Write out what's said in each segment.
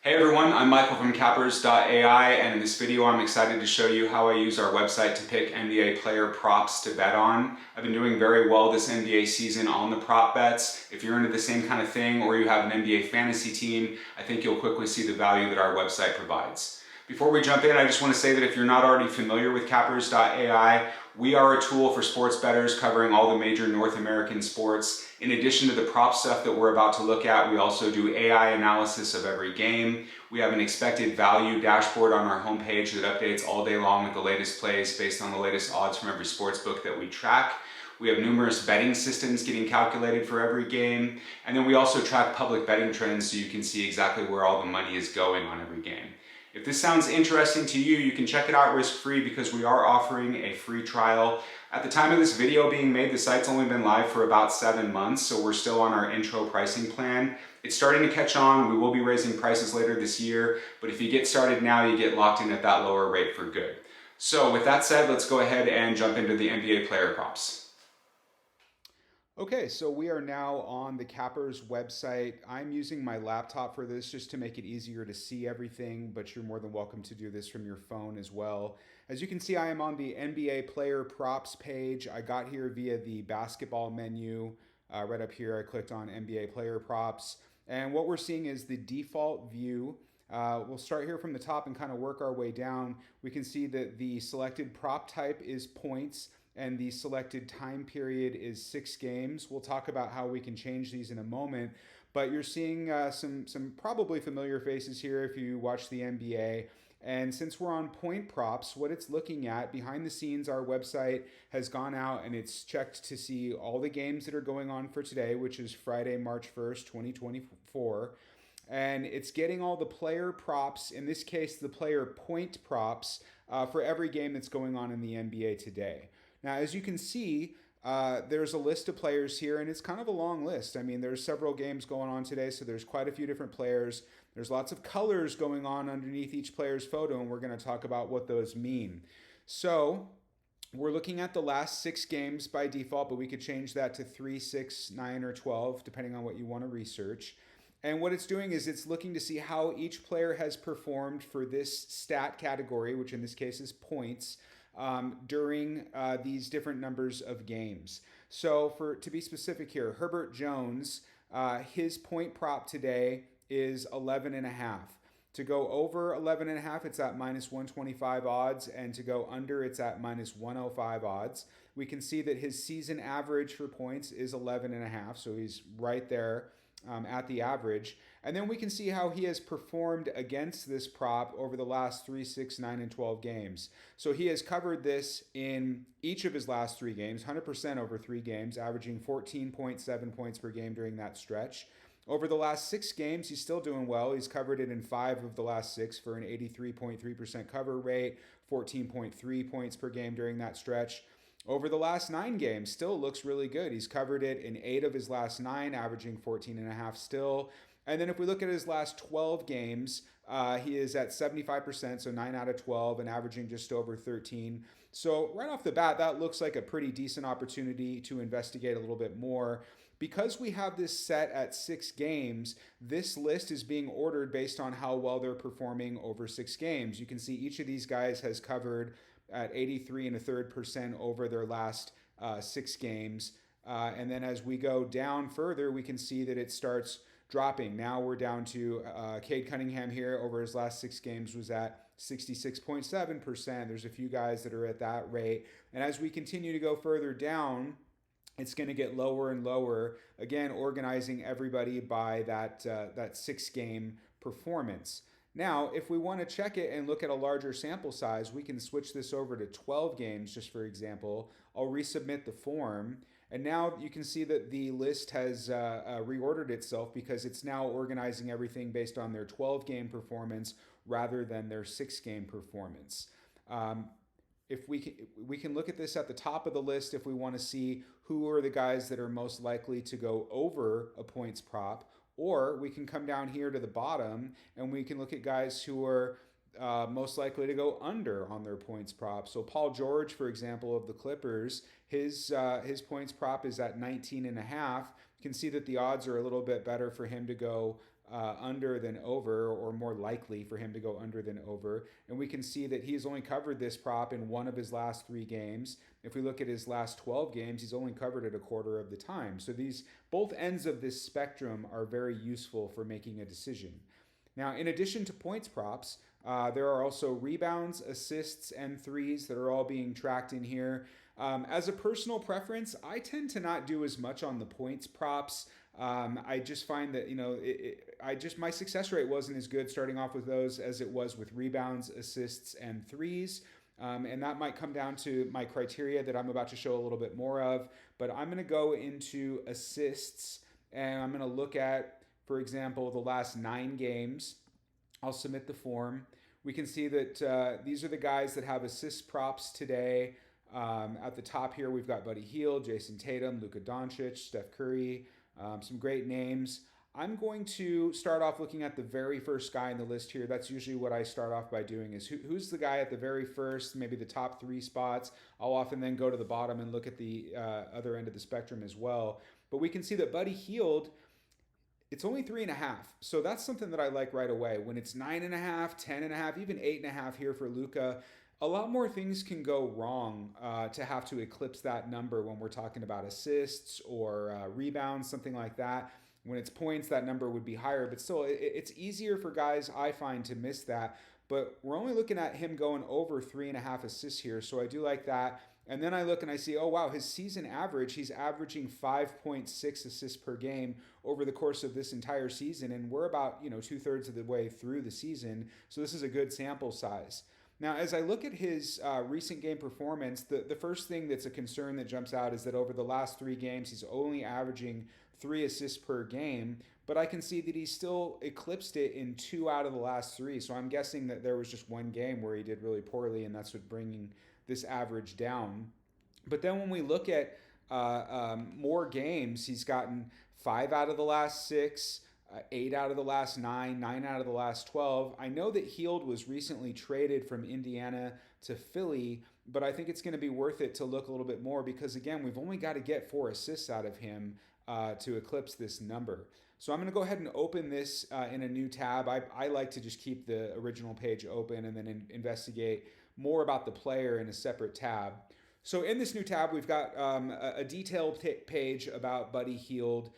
Hey everyone, I'm Michael from cappers.ai, and in this video I'm excited to show you how I use our website to pick NBA player props to bet on. I've been doing very well this NBA season on the prop bets. If you're into the same kind of thing or you have an NBA fantasy team, I think you'll quickly see the value that our website provides. Before we jump in, I just want to say that if you're not already familiar with cappers.ai, we are a tool for sports bettors covering all the major North American sports. In addition to the prop stuff that we're about to look at, we also do AI analysis of every game. We have an expected value dashboard on our homepage that updates all day long with the latest plays based on the latest odds from every sports book that we track. We have numerous betting systems getting calculated for every game. And then we also track public betting trends so you can see exactly where all the money is going on every game. If this sounds interesting to you, you can check it out risk-free because we are offering a free trial. At the time of this video being made, the site's only been live for about 7 months, so we're still on our intro pricing plan. It's starting to catch on. We will be raising prices later this year, but if you get started now, you get locked in at that lower rate for good. So with that said, let's go ahead and jump into the NBA player props. Okay, so we are now on the Cappers website. I'm using my laptop for this just to make it easier to see everything, but you're more than welcome to do this from your phone as well. As you can see, I am on the NBA player props page. I got here via the basketball menu. Right up here, I clicked on NBA player props. And what we're seeing is the default view. We'll start here from the top and kind of work our way down. We can see that the selected prop type is points, and the selected time period is 6 games. We'll talk about how we can change these in a moment, but you're seeing some probably familiar faces here if you watch the NBA. And since we're on point props, what it's looking at behind the scenes, our website has gone out and it's checked to see all the games that are going on for today, which is Friday, March 1st, 2024. And it's getting all the player props, in this case, the player point props for every game that's going on in the NBA today. Now, as you can see, there's a list of players here, and it's kind of a long list. I mean, there's several games going on today, so there's quite a few different players. There's lots of colors going on underneath each player's photo, and we're going to talk about what those mean. So we're looking at the last 6 games by default, but we could change that to 3, 6, 9, or 12, depending on what you want to research. And what it's doing is it's looking to see how each player has performed for this stat category, which in this case is points, during these different numbers of games. So to be specific here, Herbert Jones, his point prop today is 11.5. To go over 11.5, it's at minus 125 odds, and to go under, it's at minus 105 odds. We can see that his season average for points is 11.5, so he's right there at the average. And then we can see how he has performed against this prop over the last 3, 6, 9, and 12 games. So he has covered this in each of his last 3 games, 100% over 3 games, averaging 14.7 points per game during that stretch. Over the last 6 games, he's still doing well. He's covered it in 5 of the last 6 for an 83.3% cover rate, 14.3 points per game during that stretch. Over the last 9 games, still looks really good. He's covered it in 8 of his last 9, averaging 14.5 still. And then if we look at his last 12 games, he is at 75%, so 9 out of 12, and averaging just over 13. So right off the bat, that looks like a pretty decent opportunity to investigate a little bit more. Because we have this set at 6 games, this list is being ordered based on how well they're performing over 6 games. You can see each of these guys has covered at 83.33% over their last 6 games. And then as we go down further, we can see that it starts dropping. Now we're down to Cade Cunningham here over his last 6 games was at 66.7%. There's a few guys that are at that rate. And as we continue to go further down, it's going to get lower and lower, again, organizing everybody by that 6-game performance. Now, if we want to check it and look at a larger sample size, we can switch this over to 12 games, just for example. I'll resubmit the form. And now you can see that the list has reordered itself because it's now organizing everything based on their 12-game performance rather than their 6-game performance. If we can look at this at the top of the list if we want to see who are the guys that are most likely to go over a points prop, or we can come down here to the bottom and we can look at guys who are most likely to go under on their points prop. So Paul George, for example, of the Clippers, his points prop is at 19.5. You can see that the odds are a little bit better for him to go under than over, or more likely for him to go under than over. And we can see that he's only covered this prop in one of his last 3 games. If we look at his last 12 games, he's only covered it a quarter of the time. So these both ends of this spectrum are very useful for making a decision. Now, in addition to points props, there are also rebounds, assists, and threes that are all being tracked in here. As a personal preference, I tend to not do as much on the points props. I just find that my success rate wasn't as good starting off with those as it was with rebounds, assists, and threes. And that might come down to my criteria that I'm about to show a little bit more of. But I'm going to go into assists, and I'm going to look at, for example, the last 9 games. I'll submit the form. We can see that these are the guys that have assist props today. At the top here, we've got Buddy Hield, Jason Tatum, Luka Doncic, Steph Curry, some great names. I'm going to start off looking at the very first guy in the list here. That's usually what I start off by doing, is who's the guy at the very first, maybe the top 3 spots. I'll often then go to the bottom and look at the other end of the spectrum as well. But we can see that Buddy Hield, it's only 3.5. So that's something that I like right away. When it's 9.5, 10.5, even 8.5 here for Luka, a lot more things can go wrong to have to eclipse that number when we're talking about assists or rebounds, something like that. When it's points, that number would be higher, but still, it's easier for guys, I find, to miss that. But we're only looking at him going over 3.5 assists here, so I do like that. And then I look and I see, oh wow, his season average, he's averaging 5.6 assists per game over the course of this entire season, and we're about 2/3 of the way through the season, so this is a good sample size. Now, as I look at his recent game performance, the first thing that's a concern that jumps out is that over the last 3 games, he's only averaging 3 assists per game, but I can see that he still eclipsed it in 2 out of the last 3. So I'm guessing that there was just one game where he did really poorly, and that's what bringing this average down. But then when we look at more games, he's gotten 5 out of the last 6, 8 out of the last 9, 9 out of the last 12. I know that Hield was recently traded from Indiana to Philly, but I think it's going to be worth it to look a little bit more because, again, we've only got to get 4 assists out of him to eclipse this number. So I'm going to go ahead and open this in a new tab. I like to just keep the original page open and then investigate more about the player in a separate tab. So in this new tab, we've got a detailed page about Buddy Hield.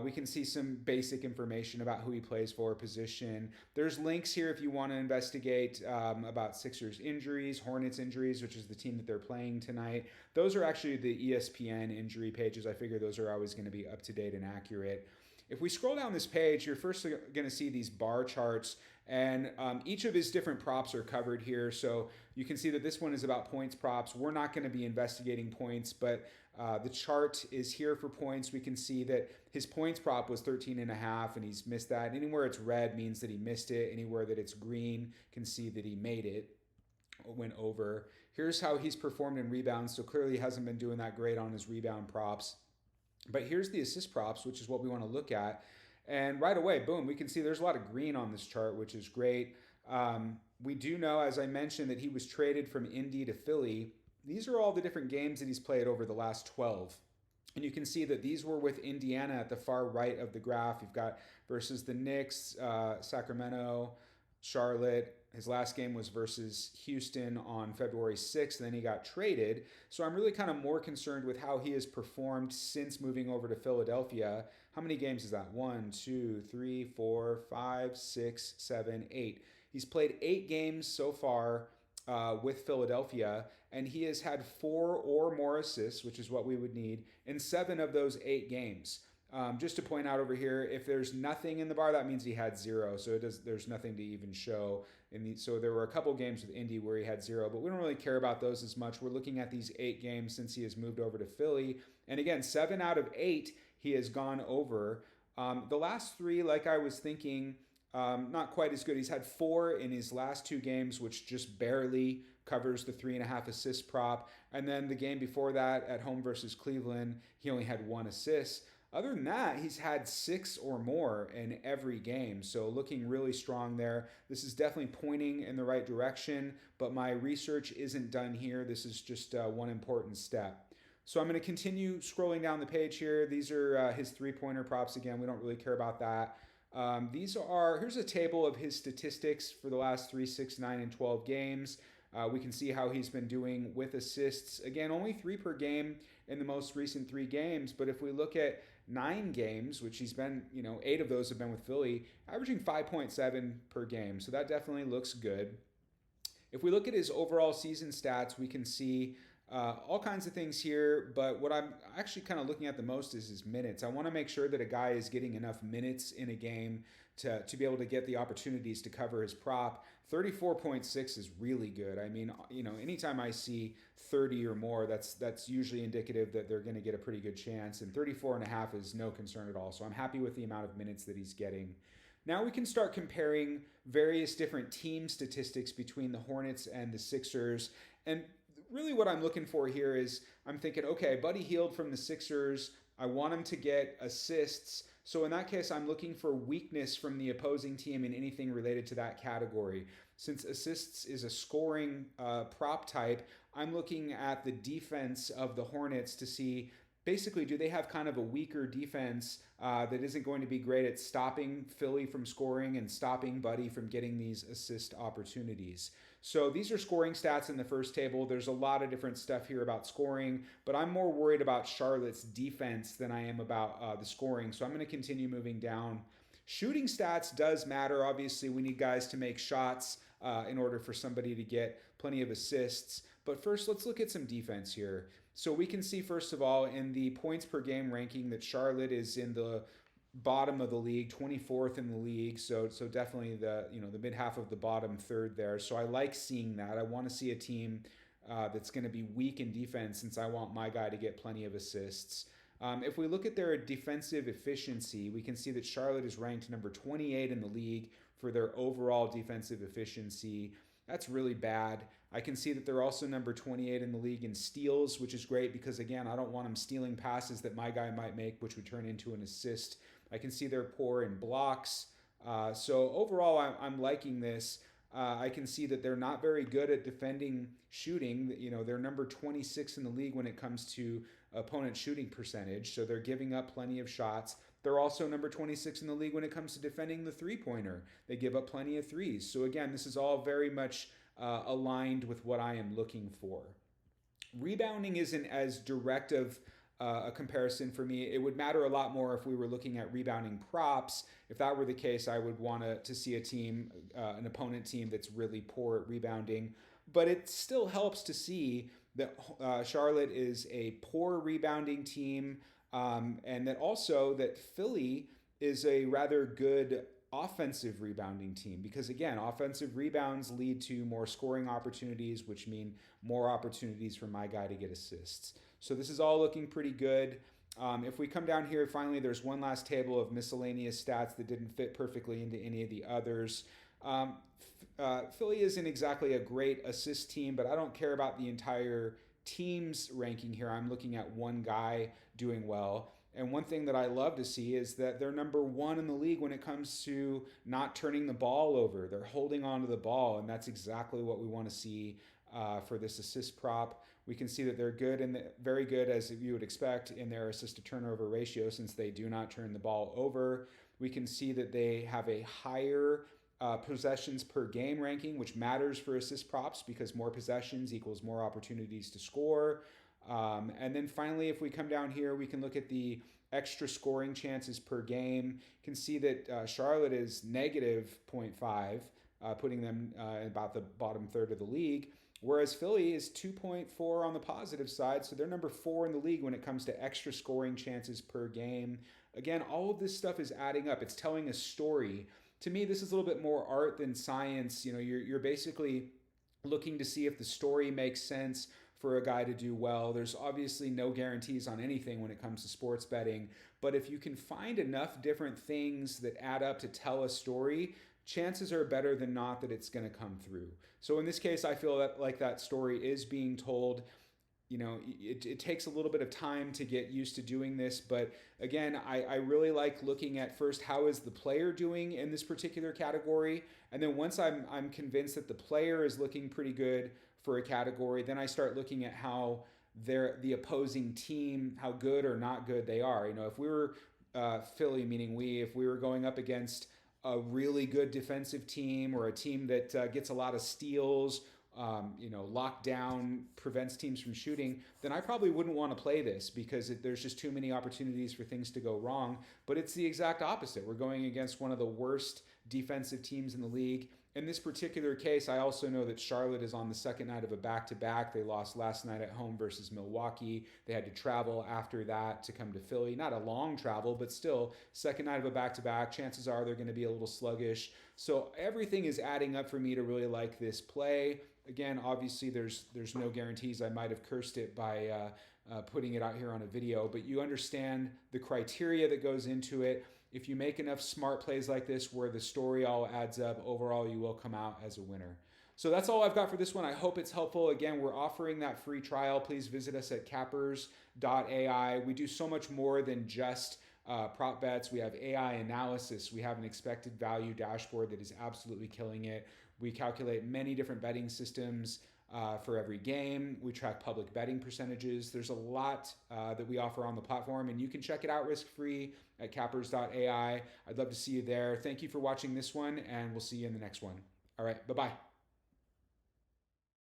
We can see some basic information about who he plays for, position. There's links here if you want to investigate about Sixers injuries, Hornets injuries, which is the team that they're playing tonight. Those are actually the ESPN injury pages. I figure those are always going to be up to date and accurate. If we scroll down this page, you're first going to see these bar charts, and each of his different props are covered here. So you can see that this one is about points props. We're not going to be investigating points, but the chart is here for points. We can see that his points prop was 13.5, and he's missed that. Anywhere it's red means that he missed it. Anywhere that it's green can see that he made it, went over. Here's how he's performed in rebounds. So clearly he hasn't been doing that great on his rebound props. But here's the assist props, which is what we want to look at. And right away, boom, we can see there's a lot of green on this chart, which is great. We do know, as I mentioned, that he was traded from Indy to Philly. These are all the different games that he's played over the last 12. And you can see that these were with Indiana at the far right of the graph. You've got versus the Knicks, Sacramento, Charlotte. His last game was versus Houston on February 6th, and then he got traded. So I'm really kind of more concerned with how he has performed since moving over to Philadelphia. How many games is that? 1, 2, 3, 4, 5, 6, 7, 8. He's played 8 games so far with Philadelphia, and he has had 4 or more assists, which is what we would need, in 7 of those 8 games. Just to point out over here, if there's nothing in the bar, that means he had 0. So there's nothing to even show. So there were a couple games with Indy where he had 0, but we don't really care about those as much. We're looking at these 8 games since he has moved over to Philly. And again, 7 out of 8 he has gone over. The last 3, like I was thinking, not quite as good. He's had 4 in his last 2 games, which just barely covers the 3.5 assist prop. And then the game before that at home versus Cleveland, he only had 1 assist. Other than that, he's had 6 or more in every game, so looking really strong there. This is definitely pointing in the right direction, but my research isn't done here. This is just one important step. So I'm going to continue scrolling down the page here. These are his 3-pointer props again. We don't really care about that. Here's a table of his statistics for the last 3, 6, 9, and 12 games. We can see how he's been doing with assists. Again, only 3 per game in the most recent 3 games. But if we look at 9 games, which he's been, 8 of those have been with Philly, averaging 5.7 per game. So that definitely looks good. If we look at his overall season stats, we can see all kinds of things here, but what I'm actually kind of looking at the most is his minutes. I want to make sure that a guy is getting enough minutes in a game to be able to get the opportunities to cover his prop. 34.6 is really good. I mean, anytime I see 30 or more, that's usually indicative that they're going to get a pretty good chance, and 34.5 is no concern at all. So I'm happy with the amount of minutes that he's getting. Now we can start comparing various different team statistics between the Hornets and the Sixers. And really what I'm looking for here is I'm thinking, okay, Buddy Hield from the Sixers, I want him to get assists. So in that case, I'm looking for weakness from the opposing team in anything related to that category. Since assists is a scoring prop type, I'm looking at the defense of the Hornets to see basically, do they have kind of a weaker defense that isn't going to be great at stopping Philly from scoring and stopping Buddy from getting these assist opportunities? So these are scoring stats in the first table. There's a lot of different stuff here about scoring, but I'm more worried about Charlotte's defense than I am about the scoring. So I'm going to continue moving down. Shooting stats does matter. Obviously, we need guys to make shots in order for somebody to get plenty of assists. But first, let's look at some defense here. So we can see, first of all, in the points per game ranking that Charlotte is in the bottom of the league, 24th in the league. So definitely the mid half of the bottom third there. So I like seeing that. I want to see a team that's going to be weak in defense, since I want my guy to get plenty of assists. If we look at their defensive efficiency, we can see that Charlotte is ranked number 28 in the league for their overall defensive efficiency. That's really bad. I can see that they're also number 28 in the league in steals, which is great because, again, I don't want them stealing passes that my guy might make, which would turn into an assist. I can see they're poor in blocks. So overall, I'm liking this. I can see that they're not very good at defending shooting. They're number 26 in the league when it comes to opponent shooting percentage. So they're giving up plenty of shots. They're also number 26 in the league when it comes to defending the three-pointer. They give up plenty of threes. So again, this is all very much aligned with what I am looking for. Rebounding isn't as direct of a comparison for me. It would matter a lot more if we were looking at rebounding props. If that were the case, I would want to see a team, an opponent team that's really poor at rebounding. But it still helps to see that Charlotte is a poor rebounding team, and that also that Philly is a rather good offensive rebounding team, because again, offensive rebounds lead to more scoring opportunities, which mean more opportunities for my guy to get assists. So this is all looking pretty good. If we come down here, finally, there's one last table of miscellaneous stats that didn't fit perfectly into any of the others. Philly isn't exactly a great assist team, but I don't care about the entire team's ranking here. I'm looking at one guy doing well. And one thing that I love to see is that they're number 1 in the league when it comes to not turning the ball over. They're holding on to the ball, and that's exactly what we want to see for this assist prop. We can see that they're good and very good, as you would expect, in their assist to turnover ratio, since they do not turn the ball over. We can see that they have a higher possessions per game ranking, which matters for assist props because more possessions equals more opportunities to score. And then finally, if we come down here, we can look at the extra scoring chances per game. You can see that Charlotte is negative 0.5, putting them about the bottom third of the league, whereas Philly is 2.4 on the positive side. So they're number 4 in the league when it comes to extra scoring chances per game. Again, all of this stuff is adding up. It's telling a story. To me, this is a little bit more art than science. You're basically looking to see if the story makes sense for a guy to do well. There's obviously no guarantees on anything when it comes to sports betting, but if you can find enough different things that add up to tell a story, chances are better than not that it's going to come through. So in this case, I feel that like that story is being told. It takes a little bit of time to get used to doing this, but again, I really like looking at first, how is the player doing in this particular category? And then once I'm convinced that the player is looking pretty good for a category, then I start looking at how the opposing team, how good or not good they are. If we were Philly, meaning we, if we were going up against a really good defensive team or a team that gets a lot of steals, lockdown prevents teams from shooting, then I probably wouldn't want to play this because there's just too many opportunities for things to go wrong. But it's the exact opposite. We're going against one of the worst defensive teams in the league. In this particular case, I also know that Charlotte is on the second night of a back-to-back. They lost last night at home versus Milwaukee. They had to travel after that to come to Philly. Not a long travel, but still, second night of a back-to-back. Chances are they're going to be a little sluggish. So everything is adding up for me to really like this play. Again, obviously, there's no guarantees. I might have cursed it by putting it out here on a video, but you understand the criteria that goes into it. If you make enough smart plays like this where the story all adds up, overall you will come out as a winner. So that's all I've got for this one. I hope it's helpful. Again, we're offering that free trial. Please visit us at cappers.ai. We do so much more than just prop bets. We have AI analysis. We have an expected value dashboard that is absolutely killing it. We calculate many different betting systems for every game. We track public betting percentages. There's a lot that we offer on the platform, and you can check it out risk-free at cappers.ai. I'd love to see you there. Thank you for watching this one, and we'll see you in the next one. All right, bye-bye.